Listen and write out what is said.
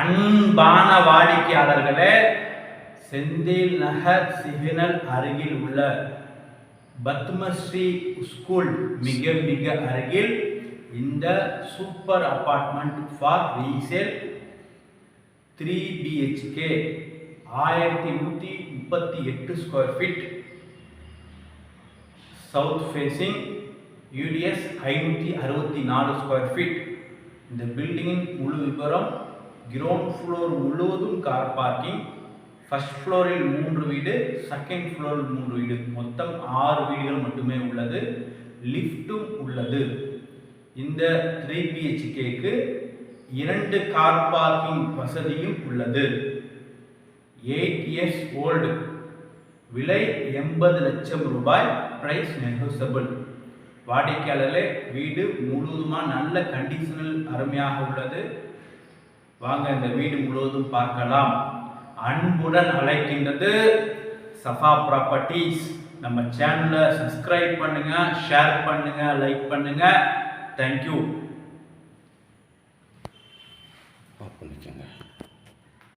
அன்பான வாடிக்கையாளர்களே, செந்தில் நகர் சிக்னல் அருகில் உள்ள பத்மஸ்ரீ ஸ்கூல் மிக மிக அருகில் இந்த super apartment for resale 3 BHK 1138 square feet south facing UDS 564 square feet. இந்த பில்டிங்கின் முழு விவரம்: கிரவுண்ட் ஃப்ளோர் முழுவதும் கார் பார்க்கிங், ஃபர்ஸ்ட் ஃப்ளோரில் 3 வீடு, செகண்ட் ஃப்ளோரில் 3 வீடு, மொத்தம் 6 வீடுகள் மட்டுமே உள்ளது. லிஃப்ட்டும் உள்ளது. இந்த 3 BHKக்கு 2 கார் பார்க்கிங் வசதியும் உள்ளது. 8 years ஓல்டு. விலை 80 லட்சம் ரூபாய். Price negotiable. வாடிக்கையாளர்களே, வீடு முழுவதுமா நல்ல கண்டிஷனில் அருமையாக உள்ளது. வாங்க இந்த வீடு முழுவதும் பார்க்கலாம். அன்புடன் அழைக்கின்றது சஃபா ப்ராப்பர்ட்டிஸ். நம்ம சேனலை சப்ஸ்கிரைப் பண்ணுங்க, ஷேர் பண்ணுங்க, லைக் பண்ணுங்க. தேங்க்யூ.